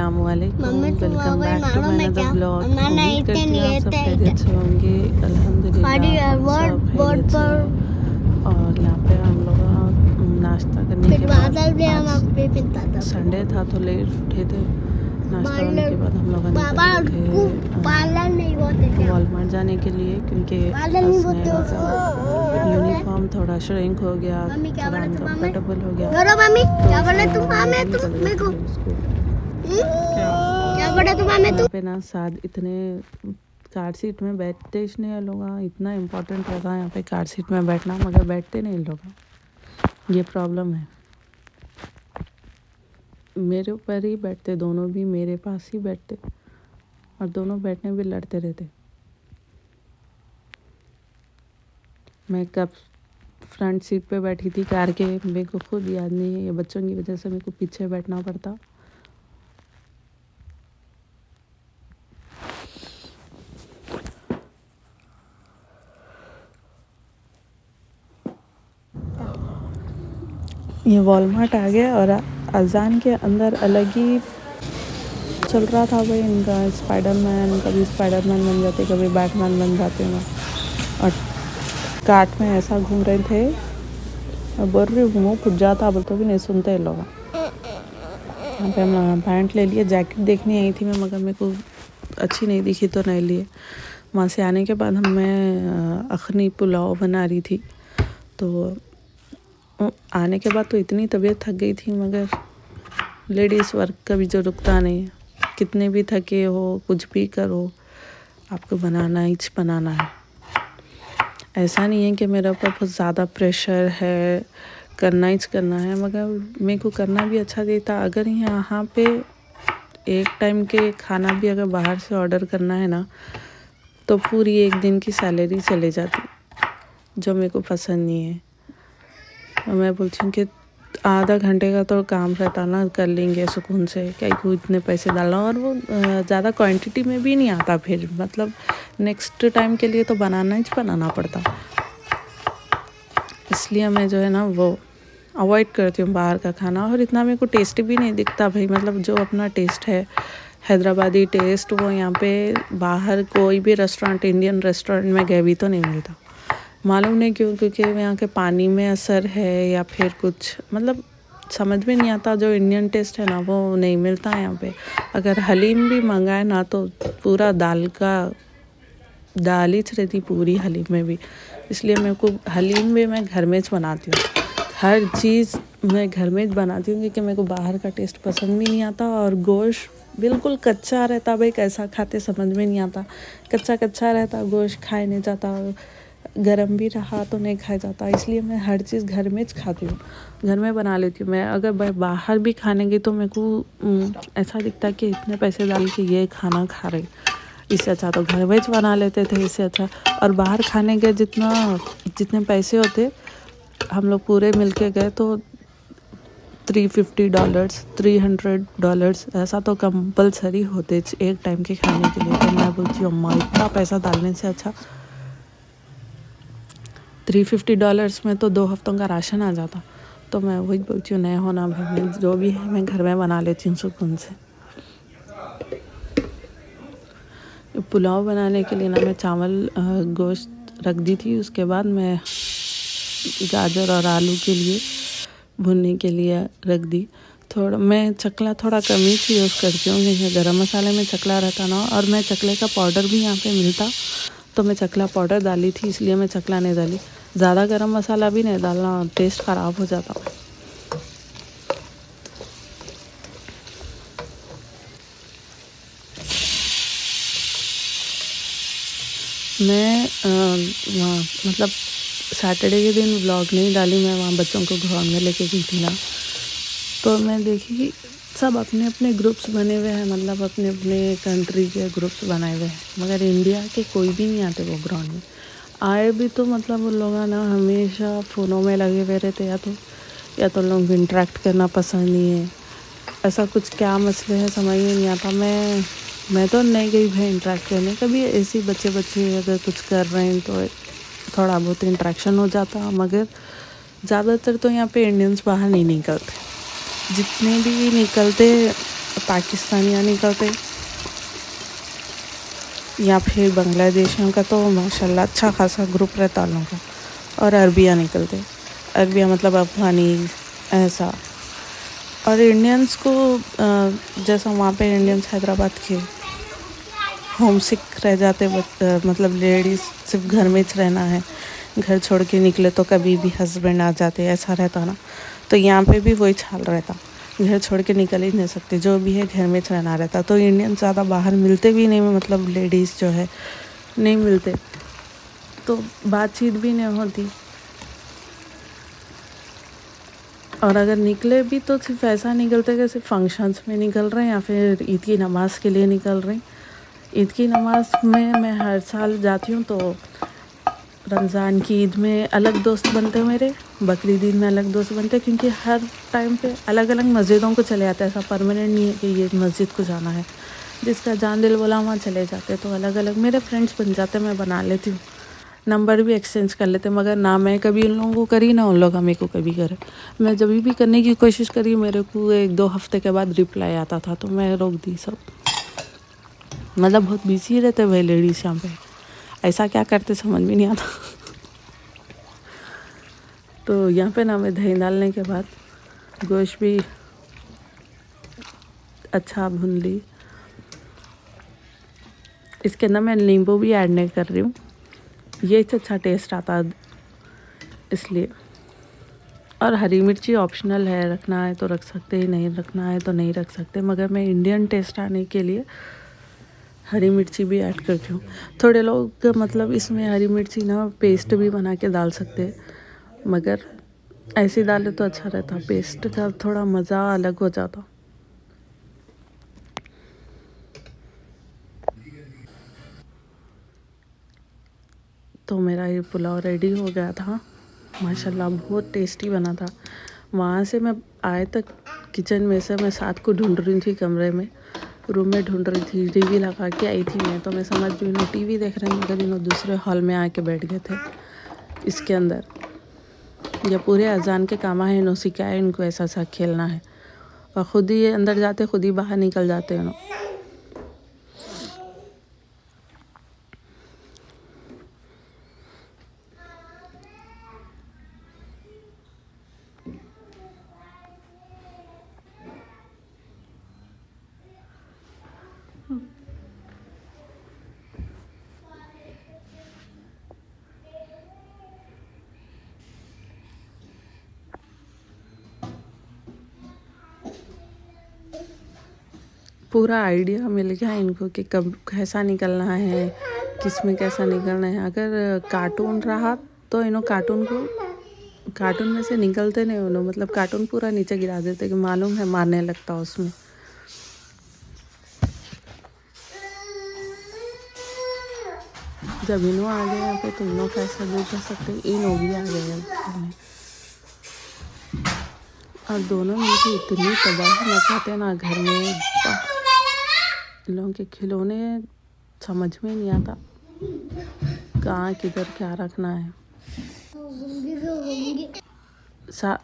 अस्सलामुअलैकुम, welcome back to my another blog. उम्मीद करती हूँ आप सब खैरियत से होंगे। अल्हम्दुलिल्लाह हम सब खैरियत से हैं। और यहाँ पे हम लोग नाश्ता करने के बाद आज संडे था तो लेट उठे थे। नाश्ता होने के बाद हम लोग निकल थे वॉलमार्ट जाने के लिए, क्योंकि यूनिफॉर्म थोड़ा श्रिंक हो गया, थोड़ा अनकम्फर्टेबल हो गया। यहाँ पे ना साथ इतने कार सीट में बैठते इसने लोग, इतना इम्पोर्टेंट रहता है यहाँ पे कार सीट में बैठना, मगर बैठते नहीं लोग। ये प्रॉब्लम है। मेरे ऊपर ही बैठते, दोनों भी मेरे पास ही बैठते और दोनों बैठने भी लड़ते रहते। मैं कब फ्रंट सीट पे बैठी थी कार के, मेरे को खुद याद नहीं है। ये बच्चों की वजह से मेरे को पीछे बैठना पड़ता। ये वॉलमार्ट आ गया और अजान के अंदर अलग ही चल रहा था भाई इनका। स्पाइडरमैन, कभी स्पाइडरमैन बन जाते, कभी बैटमैन बन जाते हैं। और काट में ऐसा घूम रहे थे और बोल रही घूमो फुट जाता, बोल तो भी नहीं सुनते ये लोग। यहाँ पे हम लोग पैंट ले लिए। जैकेट देखनी आई थी मैं, मगर मेरे को अच्छी नहीं दिखी तो नहीं लिए। वहाँ से आने के बाद मैं अखनी पुलाव बना रही थी, तो आने के बाद तो इतनी तबीयत थक गई थी। मगर लेडीज़ वर्क कभी जो रुकता नहीं है, कितने भी थके हो, कुछ भी करो, आपको बनाना ही बनाना है। ऐसा नहीं है कि मेरे ऊपर बहुत ज़्यादा प्रेशर है, करना ही करना है, मगर मेरे को करना भी अच्छा देता। अगर यहाँ पे एक टाइम के खाना भी अगर बाहर से ऑर्डर करना है ना, तो पूरी एक दिन की सैलरी चले जाती, जो मेरे को पसंद नहीं है। और मैं बोलती हूँ कि आधा घंटे का तो काम रहता ना, कर लेंगे सुकून से, क्या को इतने पैसे डालना। और वो ज़्यादा क्वांटिटी में भी नहीं आता, फिर मतलब नेक्स्ट टाइम के लिए तो बनाना ही बनाना पड़ता। इसलिए मैं जो है ना वो अवॉइड करती हूँ बाहर का खाना। और इतना मेरे को टेस्टी भी नहीं दिखता भाई, मतलब जो अपना टेस्ट है हैदराबादी टेस्ट, वो यहाँ पे बाहर कोई भी रेस्टोरेंट, इंडियन रेस्टोरेंट में गए भी तो नहीं मिलता। मालूम नहीं क्यों, क्योंकि यहाँ के पानी में असर है या फिर कुछ, मतलब समझ में नहीं आता। जो इंडियन टेस्ट है ना वो नहीं मिलता है यहाँ पे। अगर हलीम भी मंगाए ना तो पूरा दाल ही रहती पूरी हलीम में भी। इसलिए मेरे को हलीम भी मैं घर में बनाती हूँ, हर चीज़ मैं घर में बनाती हूँ, क्योंकि मेरे को बाहर का टेस्ट पसंद भी नहीं आता। और गोश्त बिल्कुल कच्चा रहता भाई, कैसा खाते समझ में नहीं आता। कच्चा रहता, गोश्त खाए नहीं जाता, गरम भी रहा तो नहीं खाया जाता। इसलिए मैं हर चीज़ घर में खाती हूँ, घर में बना लेती हूँ। मैं अगर बाहर भी खाने गई तो मेरे को ऐसा दिखता कि इतने पैसे डाल के ये खाना खा रहे, इससे अच्छा तो घर में बना लेते थे, इससे अच्छा। और बाहर खाने गए जितने पैसे होते, हम लोग पूरे मिल के गए तो $350, $300 ऐसा तो कंपलसरी होते एक टाइम के खाने के लिए। तो मैं बोलती हूँ अम्मा, इतना पैसा डालने से अच्छा $350 में तो 2 हफ्तों का राशन आ जाता। तो मैं वही बोलती हूँ, नहीं होना भाई, जो भी है मैं घर में बना लेती हूँ सुकून से। पुलाव बनाने के लिए ना मैं चावल गोश्त रख दी थी, उसके बाद मैं गाजर और आलू के लिए भुनने के लिए रख दी। मैं चकला थोड़ा कम ही यूज़ करती हूँ, क्योंकि गरम मसाले में चकला रहता ना, और मैं चकले का पाउडर भी यहाँ पे मिलता, तो मैं चकला पाउडर डाली थी, इसलिए मैं चकला नहीं डाली। ज़्यादा गरम मसाला भी नहीं डालना, टेस्ट ख़राब हो जाता। मैं वहाँ मतलब सैटरडे के दिन व्लॉग नहीं डाली, मैं वहाँ बच्चों को घुमाने लेके गई थी ना, तो मैं देखी सब अपने अपने ग्रुप्स बने हुए हैं, मतलब अपने अपने कंट्री के ग्रुप्स बनाए हुए हैं, मगर इंडिया के कोई भी नहीं आते वो ग्राउंड में। आए भी तो मतलब उन लोग ना हमेशा फ़ोनों में लगे हुए रहते, या तो लोग इंटरेक्ट करना पसंद नहीं है। ऐसा कुछ क्या मसले हैं समझ में नहीं आता। मैं तो नहीं गई भाई इंटरेक्ट करने। कभी ऐसी बच्चे अगर कुछ कर रहे हैं तो थोड़ा बहुत इंटरेक्शन हो जाता, मगर ज़्यादातर तो यहाँ पे इंडियंस बाहर नहीं निकलते। जितने भी निकलते पाकिस्तानियाँ निकलते या फिर बांग्लादेशियों का तो माशाल्लाह अच्छा खासा ग्रुप रहता उन लोगों का, और अरबिया निकलते। अरबिया मतलब अफ़गानी ऐसा। और इंडियंस को जैसा वहाँ पे इंडियंस हैदराबाद के होम सिक रह जाते, मतलब लेडीज़ सिर्फ घर में ही रहना है, घर छोड़ के निकले तो कभी भी हस्बैंड आ जाते, ऐसा रहता ना। तो यहाँ पे भी वही हाल रहता, घर छोड़ के निकल ही नहीं सकते, जो भी है घर में रहना रहता। तो इंडियन ज़्यादा बाहर मिलते भी नहीं, मतलब लेडीज़ जो है नहीं मिलते, तो बातचीत भी नहीं होती। और अगर निकले भी तो सिर्फ ऐसा निकलते कि सिर्फ फंक्शंस में निकल रहे हैं या फिर ईद की नमाज़ के लिए निकल रहे हैं। ईद की नमाज़ में मैं हर साल जाती हूँ, तो रमज़ान की ईद में अलग दोस्त बनते हैं मेरे, बकरीद ईद में अलग दोस्त बनते हैं, क्योंकि हर टाइम पे अलग अलग मस्जिदों को चले जाते हैं। ऐसा परमानेंट नहीं है कि ये मस्जिद को जाना है, जिसका जान दिल बोला वहाँ चले जाते हैं। तो अलग अलग मेरे फ्रेंड्स बन जाते हैं, मैं बना लेती हूँ, नंबर भी एक्सचेंज कर लेते, मगर ना मैं कभी उन लोगों को करी ना उन लोग हमें को कभी करे। मैं जब भी करने की कोशिश करी, मेरे को 1-2 हफ्ते के बाद रिप्लाई आता था, तो मैं रोक दी सब। मतलब बहुत बिजी रहते भाई लेडीज़ यहाँ पे, ऐसा क्या करते समझ में नहीं आता। तो यहाँ पे ना मैं दही डालने के बाद गोश्त भी अच्छा भून ली, इसके अंदर मैं नींबू भी ऐड नहीं कर रही हूँ, ये अच्छा टेस्ट आता इसलिए। और हरी मिर्ची ऑप्शनल है, रखना है तो रख सकते हैं, नहीं रखना है तो नहीं रख सकते, मगर मैं इंडियन टेस्ट आने के लिए हरी मिर्ची भी ऐड करती हूँ। थोड़े लोग मतलब इसमें हरी मिर्ची ना पेस्ट भी बना के डाल सकते हैं, मगर ऐसे डाले तो अच्छा रहता, पेस्ट का थोड़ा मज़ा अलग हो जाता। तो मेरा ये पुलाव रेडी हो गया था, माशाल्लाह बहुत टेस्टी बना था। वहाँ से मैं आए तक किचन में से मैं साथ को ढूंढ रही थी, कमरे में रूम में ढूंढ रही थी, टीवी लगा के आई थी मैं, तो मैं समझ गई इन्हों टीवी देख रहे हैं, मगर इन्हों दूसरे हॉल में आके बैठ गए थे इसके अंदर। या पूरे अजान के कामा है, इन्हों सिखाया इनको ऐसा ऐसा खेलना है, और ख़ुद ही अंदर जाते खुद ही बाहर निकल जाते हैं। पूरा आइडिया मिल गया इनको कि कब कैसा निकलना है, किस में कैसा निकलना है। अगर कार्टून रहा तो इन्हों कार्टून में से निकलते नहीं उन्हों, मतलब कार्टून पूरा नीचे गिरा देते कि मालूम है मारने लगता उसमें। जब इन्हों आ गए यहाँ पे तो इन्हों कैसा दूर कर सकते, इन भी आ गए हैं, और दोनों मिलकर इतनी तबाही मचाते हैं ना घर में। इन लोगों के खिलौने समझ में नहीं आता कहाँ किधर क्या रखना है।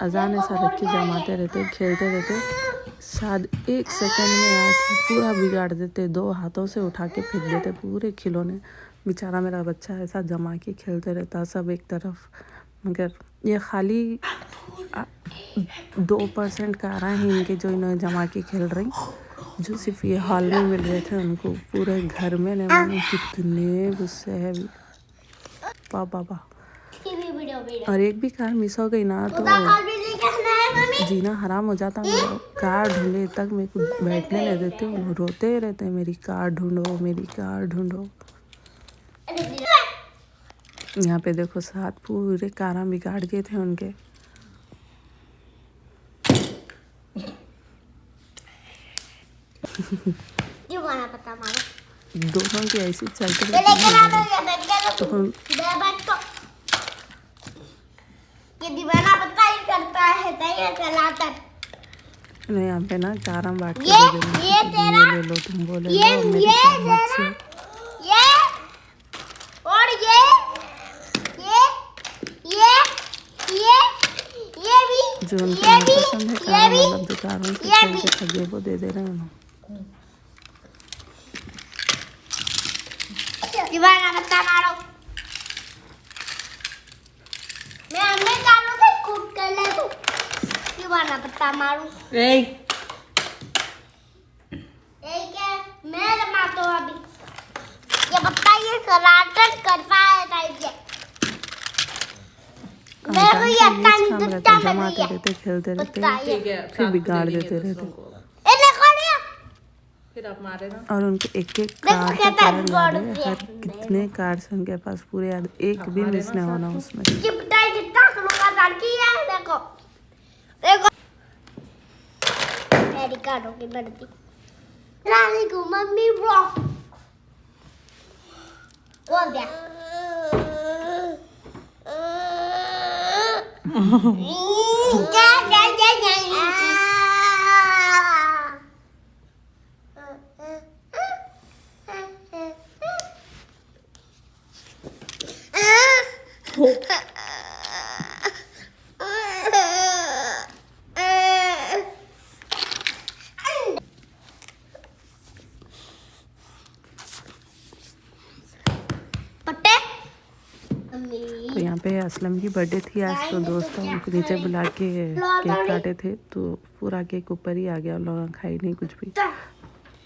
अजान ऐसा रख के जमाते रहते, खेलते रहते, शायद 1 सेकंड में आके पूरा बिगाड़ देते, 2 हाथों से उठा के फेंक देते पूरे खिलौने। बेचारा मेरा बच्चा ऐसा जमा के खेलते रहता सब एक तरफ, मगर ये खाली 2% कारा हैं इनके जो इन्होंने जमा के खेल रही, जो सिर्फ ये हॉल में मिल रहे थे उनको। पूरे घर में नहीं, कितने गुस्से है भी पापा। और एक भी कार मिस हो गई ना तो जीना हराम हो जाता। मेरा कार ढूंढे तक मेरे को बैठने नहीं देते, रोते रहते मेरी कार ढूंढो, मेरी कार ढूंढो। यहाँ पे देखो साथ पूरे कारा बिगाड़ गए थे उनके। दोनों की ऐसी चलते तो हम नहीं, यहाँ पे ना काराम बांट के दे देना, ये ले लो तुम, बोले लो मेरी और ये भी जो उनको नहीं पसंद है कार, मतलब जो कार उनसे खेल के थक गए वो दे दे रहे हैं उन्हें। दीवाना पत्ता मारो। मैं हमें चालू से कूद कर ले तू। दीवाना पत्ता मारू। एक है मैं मारता हूँ अभी। ये पत्ता ये शरारत कर पाया था ये। मैं तो ये रहता जमाते रहते, खेलते रहते, फिर बिगाड़ देते रहते। फिर आप मारे ना। और उनको एक एक कार्ड का कलर याद है, हर कितने कार्ड्स उनके पास पूरे याद, एक भी मिस नहीं होना उसमें। चिपटाई कितना सुनूंगा लड़की है देखो देखो मेरी कार्डों की बढ़ती रानी को मम्मी ब्रो बोल दिया तो यहाँ पे असलम की बर्थडे थी आज, तो दोस्त उनको नीचे बुला के केक काटे थे, तो पूरा केक ऊपर ही आ गया, उन लोगों ने खाई नहीं कुछ भी।